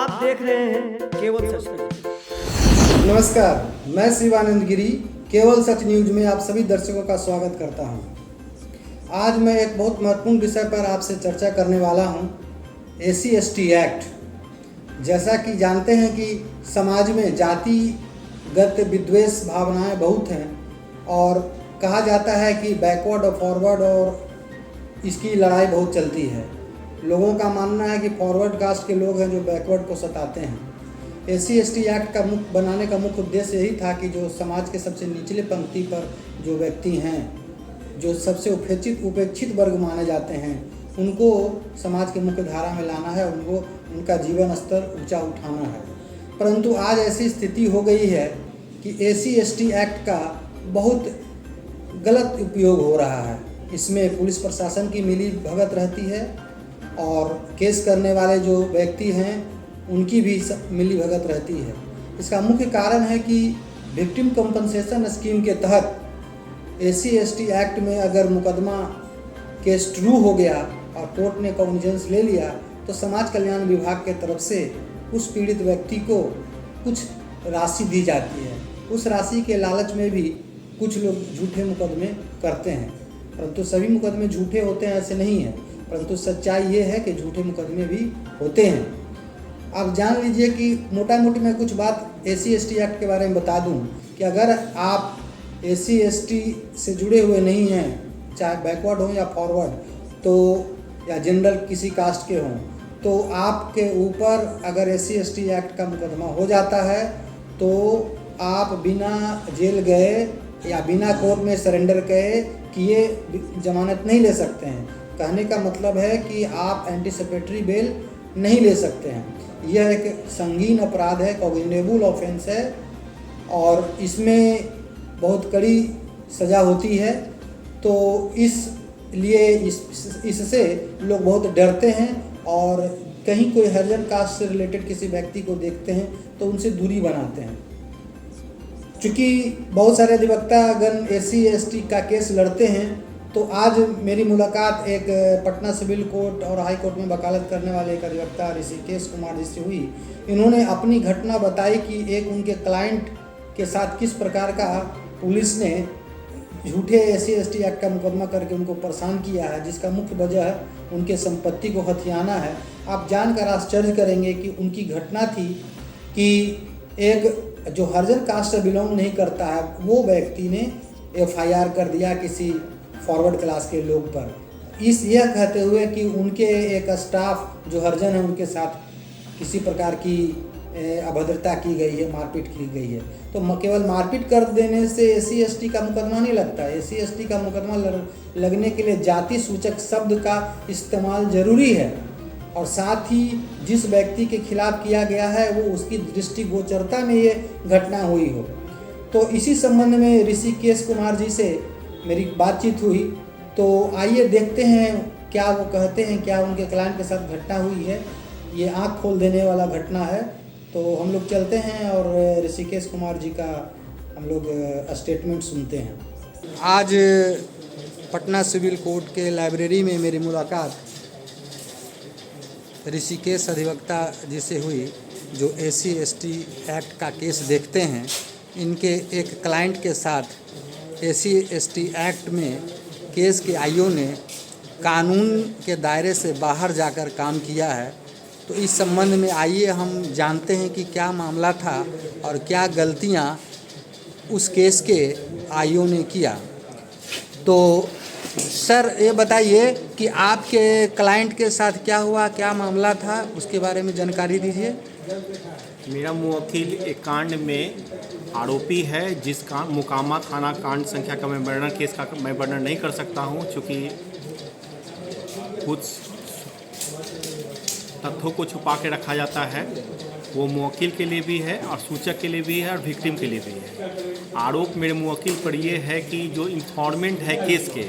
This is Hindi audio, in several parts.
आप देख रहे हैं केवल सच न्यूज। नमस्कार, मैं शिवानंद गिरी केवल सच न्यूज में आप सभी दर्शकों का स्वागत करता हूं। आज मैं एक बहुत महत्वपूर्ण विषय पर आपसे चर्चा करने वाला हूं, SC/ST एक्ट। जैसा कि जानते हैं कि समाज में जातिगत विद्वेष भावनाएं बहुत हैं और कहा जाता है कि बैकवर्ड और फॉरवर्ड और इसकी लड़ाई बहुत चलती है। लोगों का मानना है कि फॉरवर्ड कास्ट के लोग हैं जो बैकवर्ड को सताते हैं। SC/ST एक्ट का बनाने का मुख्य उद्देश्य यही था कि जो समाज के सबसे निचले पंक्ति पर जो व्यक्ति हैं, जो सबसे उपेक्षित वर्ग माने जाते हैं, उनको समाज के मुख्य धारा में लाना है, उनको उनका जीवन स्तर ऊंचा उठाना है। परंतु आज ऐसी स्थिति हो गई है कि SC/ST एक्ट का बहुत गलत उपयोग हो रहा है। इसमें पुलिस प्रशासन की मिली भगत रहती है और केस करने वाले जो व्यक्ति हैं उनकी भी मिली भगत रहती है। इसका मुख्य कारण है कि विक्टिम कंपनसेशन स्कीम के तहत SC/ST एक्ट में अगर मुकदमा केस ट्रू हो गया और कोर्ट ने कॉग्निजेंस ले लिया तो समाज कल्याण विभाग के तरफ से उस पीड़ित व्यक्ति को कुछ राशि दी जाती है। उस राशि के लालच में भी कुछ लोग झूठे मुकदमे करते हैं, परंतु सभी मुकदमे झूठे होते हैं ऐसे नहीं है, परंतु सच्चाई ये है कि झूठे मुकदमे भी होते हैं। आप जान लीजिए कि मोटा मोटी मैं कुछ बात SC/ST एक्ट के बारे में बता दूं कि अगर आप SC/ST से जुड़े हुए नहीं हैं, चाहे बैकवर्ड हो या फॉरवर्ड, तो या जनरल किसी कास्ट के हों, तो आपके ऊपर अगर SC/ST एक्ट का मुकदमा हो जाता है तो आप बिना जेल गए या बिना कोर्ट में सरेंडर किए जमानत नहीं ले सकते हैं। कहने का मतलब है कि आप एंटीसिपेटरी बेल नहीं ले सकते हैं। यह एक संगीन अपराध है, कॉग्निजेबल ऑफेंस है और इसमें बहुत कड़ी सज़ा होती है। तो इसलिए इससे लोग बहुत डरते हैं और कहीं कोई हरिजन कास्ट से रिलेटेड किसी व्यक्ति को देखते हैं तो उनसे दूरी बनाते हैं। चूँकि बहुत सारे अधिवक्तागण SC/ST का केस लड़ते हैं, तो आज मेरी मुलाकात एक पटना सिविल कोर्ट और हाई कोर्ट में वकालत करने वाले एक अधिवक्ता ऋषिकेश कुमार जी से हुई। इन्होंने अपनी घटना बताई कि एक उनके क्लाइंट के साथ किस प्रकार का पुलिस ने झूठे SC/ST एक्ट का मुकदमा करके उनको परेशान किया है, जिसका मुख्य वजह उनके संपत्ति को हथियाना है। आप जानकर आश्चर्य करेंगे कि उनकी घटना थी कि एक जो हरिजन कास्ट से बिलोंग नहीं करता है वो व्यक्ति ने FIR कर दिया किसी फॉरवर्ड क्लास के लोग पर, यह कहते हुए कि उनके एक स्टाफ जो हरिजन है उनके साथ किसी प्रकार की अभद्रता की गई है, मारपीट की गई है। तो केवल मारपीट कर देने से SC/ST का मुकदमा नहीं लगता है। SC/ST का मुकदमा लगने के लिए जाति सूचक शब्द का इस्तेमाल जरूरी है और साथ ही जिस व्यक्ति के खिलाफ किया गया है वो उसकी दृष्टिगोचरता में ये घटना हुई हो। तो इसी संबंध में ऋषिकेश कुमार जी से मेरी बातचीत हुई, तो आइए देखते हैं क्या वो कहते हैं, क्या उनके क्लाइंट के साथ घटना हुई है। ये आँख खोल देने वाला घटना है। तो हम लोग चलते हैं और ऋषिकेश कुमार जी का हम लोग स्टेटमेंट सुनते हैं। आज पटना सिविल कोर्ट के लाइब्रेरी में मेरी मुलाकात ऋषिकेश अधिवक्ता जी से हुई जो SC/ST एक्ट का केस देखते हैं। इनके एक क्लाइंट के साथ SC/ST एक्ट में केस के आईओ ने कानून के दायरे से बाहर जाकर काम किया है। तो इस संबंध में आइए हम जानते हैं कि क्या मामला था और क्या गलतियां उस केस के आईओ ने किया। तो सर ये बताइए कि आपके क्लाइंट के साथ क्या हुआ, क्या मामला था, उसके बारे में जानकारी दीजिए। मेरा मुवक्किल एक कांड में आरोपी है जिसका मुकामा थाना कांड संख्या का मैं वर्णन केस का मैं वर्णन नहीं कर सकता हूं, चूँकि कुछ तथ्यों को छुपा के रखा जाता है। वो मुवक्किल के लिए भी है और सूचक के लिए भी है और विक्टिम के लिए भी है। आरोप मेरे मुवक्किल पर ये है कि जो इंफॉर्मेंट है केस के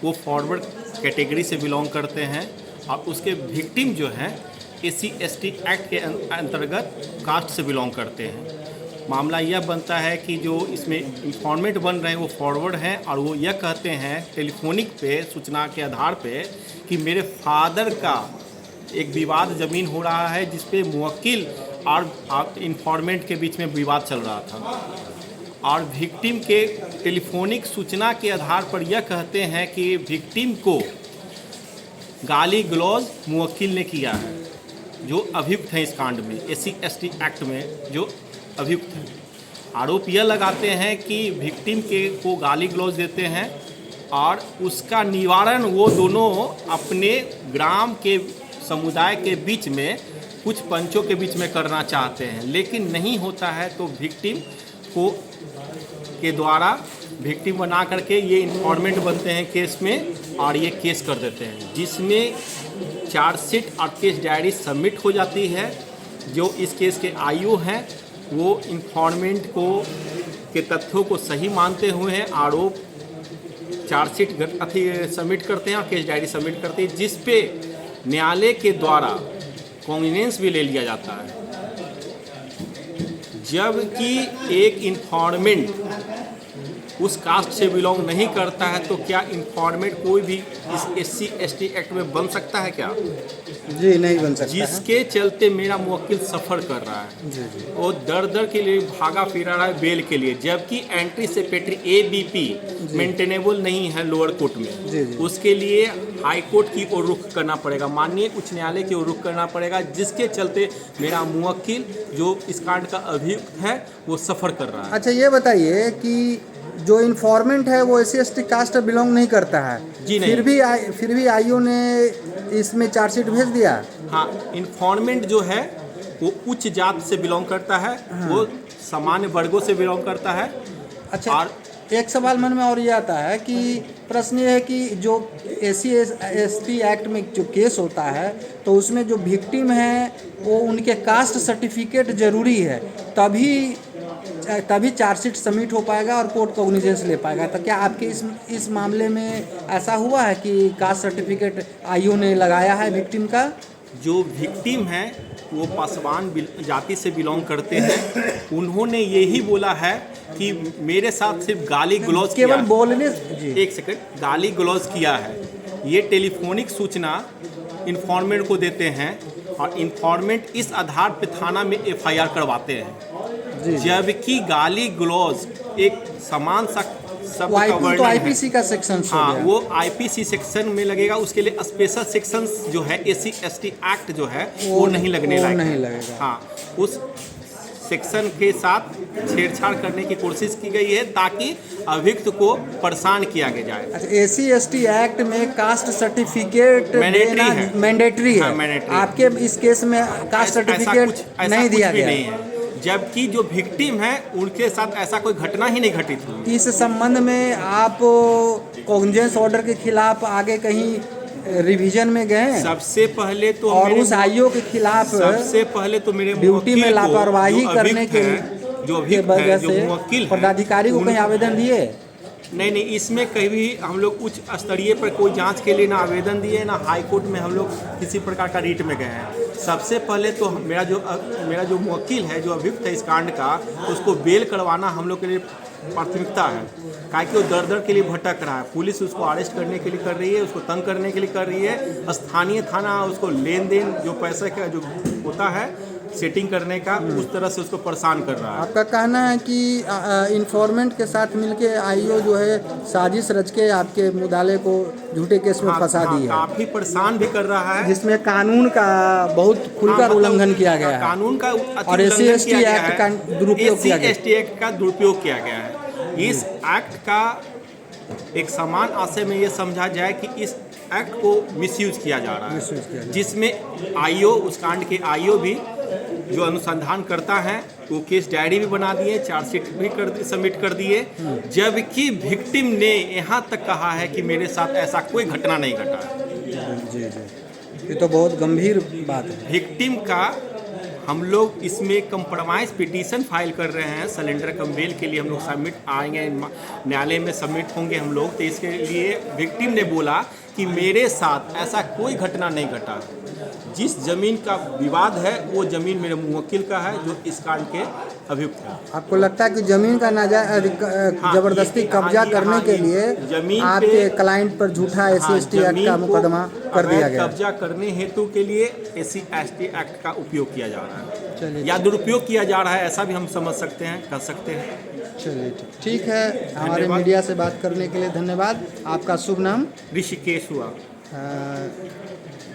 वो फॉरवर्ड कैटेगरी से बिलोंग करते हैं और उसके विक्टिम जो है SC/ST एक्ट के अंतर्गत कास्ट से बिलोंग करते हैं। मामला यह बनता है कि जो इसमें इंफॉर्मेंट बन रहे हैं वो फॉरवर्ड हैं और वो यह कहते हैं टेलीफोनिक पे सूचना के आधार पे कि मेरे फादर का एक विवाद ज़मीन हो रहा है जिस पे मुवक्किल और इंफॉर्मेंट के बीच में विवाद चल रहा था और विक्टिम के टेलीफोनिक सूचना के आधार पर यह कहते हैं कि विक्टिम को गाली गलौज मुवक्किल ने किया है जो अभियुक्त हैं इस कांड में SC/ST एक्ट में जो अभियुक्त हैं। आरोप यह लगाते हैं कि विक्टिम को गाली गलौज देते हैं और उसका निवारण वो दोनों अपने ग्राम के समुदाय के बीच में कुछ पंचों के बीच में करना चाहते हैं, लेकिन नहीं होता है तो विक्टिम के द्वारा विक्टिम बना करके ये इंफॉर्मेंट बनते हैं केस में और ये केस कर देते हैं, जिसमें चार्जशीट और केस डायरी सबमिट हो जाती है। जो इस केस के आईओ हैं वो इंफॉर्मेंट के तथ्यों को सही मानते हुए आरोप चार्जशीट सबमिट करते हैं और केस डायरी सबमिट करते हैं, जिस पे न्यायालय के द्वारा कॉन्विनेंस भी ले लिया जाता है। जबकि एक इंफॉर्मेंट उस कास्ट से बिलोंग नहीं करता है तो क्या इंफॉर्मेंट कोई भी इस SC/ST एक्ट में बन सकता है क्या? जी नहीं बन सकता जिसके चलते मेरा मुवक्किल सफ़र कर रहा है जी जी। वो दर के लिए भागा फिरा रहा है बेल के लिए, जबकि एंट्री सेक्रेटरी ABP मेंटेनेबल नहीं है लोअर कोर्ट में जी जी। उसके लिए हाई कोर्ट की ओर रुख करना पड़ेगा, माननीय उच्च न्यायालय की ओर रुख करना पड़ेगा, जिसके चलते मेरा मुवक्किल जो इस कांड का अभियुक्त है वो सफ़र कर रहा है। अच्छा ये बताइए कि जो इन्फॉर्मेंट है वो SC/ST कास्ट बिलोंग नहीं करता है जी नहीं। फिर भी आईओ ने इसमें चार्जशीट भेज दिया। हाँ, इन्फॉर्मेंट जो है वो उच्च जात से बिलोंग करता है हाँ। वो सामान्य वर्गों से बिलोंग करता है। अच्छा और एक सवाल मन में और ये आता है कि प्रश्न ये है कि जो SC/ST एक्ट में जो केस होता है तो उसमें जो विक्टिम है वो उनके कास्ट सर्टिफिकेट जरूरी है, तभी चार्जशीट सबमिट हो पाएगा और कोर्ट कॉग्निजेंस ले पाएगा। तो क्या आपके इस मामले में ऐसा हुआ है कि कास्ट सर्टिफिकेट आईओ ने लगाया है विक्टिम का? जो विक्टिम है वो पासवान जाति से बिलोंग करते हैं, उन्होंने यही बोला है कि मेरे साथ सिर्फ गाली गलौज केवल बोलने जी। एक सेकंड, गाली गलौज किया है। ये टेलीफोनिक सूचना इन्फॉर्मेंट को देते हैं और इन्फॉर्मेंट इस आधार पर थाना में FIR करवाते हैं, जबकि गाली गलौज एक समान सा सब तो IPC का सेक्शन हाँ वो IPC सेक्शन में लगेगा, उसके लिए स्पेशल सेक्शन जो है SC/ST एक्ट जो है वो नहीं लगने लायक नहीं लगेगा। हाँ, उस सेक्शन के साथ छेड़छाड़ करने की कोशिश की गई है ताकि अभियुक्त को परेशान किया जाए। अच्छा SC/ST एक्ट में कास्ट सर्टिफिकेट मैंडेटरी है। हाँ, mandatory। आपके इस केस में कास्ट सर्टिफिकेट नहीं दिया गया नहीं है, जबकि जो विक्टिम है उनके साथ ऐसा कोई घटना ही नहीं घटित हुई। इस संबंध में आप कॉग्निजेंस ऑर्डर के खिलाफ आगे कहीं रिवीजन में गए? सबसे पहले तो और उस आईओ के खिलाफ सबसे पहले तो मेरे ड्यूटी में लापरवाही करने के वजह से पदाधिकारी को कहीं आवेदन दिए? नहीं, इसमें कहीं भी हम लोग उच्च स्तरीय पर कोई जांच के लिए ना आवेदन दिए, ना हाई कोर्ट में हम लोग किसी प्रकार का रीट में गए हैं। सबसे पहले तो मेरा जो मुवक्किल है जो अभियुक्त है इस कांड का, उसको बेल करवाना हम लोग के लिए प्राथमिकता है, काहे कि वो दर के लिए भटक रहा है। पुलिस उसको अरेस्ट करने के लिए कर रही है, उसको तंग करने के लिए कर रही है। स्थानीय थाना उसको लेन देन जो पैसे का जो होता है सेटिंग करने का, उस तरह से उसको परेशान कर रहा है। आपका कहना है कि इन्फॉर्मेंट के साथ मिलके आईओ जो है साजिश रच के आपके मुद्दाले को झूठे केस में फंसा दी है, काफी परेशान भी कर रहा है, जिसमें कानून का बहुत खुलकर उल्लंघन किया गया है, कानून का और SC/ST एक्ट का दुरुपयोग किया गया है। SC/ST एक्ट का दुरुपयोग किया गया है। इस एक्ट का एक समान आशय में ये समझा जाए कि इस एक्ट को मिसयूज किया जा रहा है, जिसमें आईओ उस कांड के आईओ भी जो अनुसंधान करता है वो केस डायरी भी बना दिए, चार्जशीट भी सबमिट कर दिए, जबकि विक्टिम ने यहाँ तक कहा है कि मेरे साथ ऐसा कोई घटना नहीं घटा है। जी, ये तो बहुत गंभीर बात है। विक्टिम का हम लोग इसमें कंप्रोमाइज़ पिटीशन फाइल कर रहे हैं, सिलेंडर कम बेल के लिए हम लोग सबमिट आएंगे, न्यायालय में सबमिट होंगे हम लोग। तो इसके लिए विक्टिम ने बोला कि मेरे साथ ऐसा कोई घटना नहीं घटा, जिस जमीन का विवाद है वो जमीन मेरे मुवक्किल का है जो इस कांड के अभियुक्त है। आपको लगता है कि जमीन का जबरदस्ती कब्जा करने के लिए जमीन आपके क्लाइंट पर झूठा SC/ST एक्ट का मुकदमा कर दिया गया? कब्जा करने हेतु के लिए SC/ST एक्ट का उपयोग किया जा रहा है चलिए, या दुरुपयोग किया जा रहा है, ऐसा भी हम समझ सकते हैं, कर सकते हैं। चलिए ठीक है। हमारे मीडिया से बात करने के लिए धन्यवाद। आपका शुभ नाम? ऋषिकेश हुआ,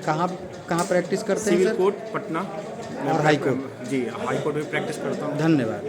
कहाँ प्रैक्टिस करते हैं सिविल सर? कोर्ट पटना और हाई कोर्ट? जी, हाई कोर्ट में प्रैक्टिस करता हूँ। धन्यवाद।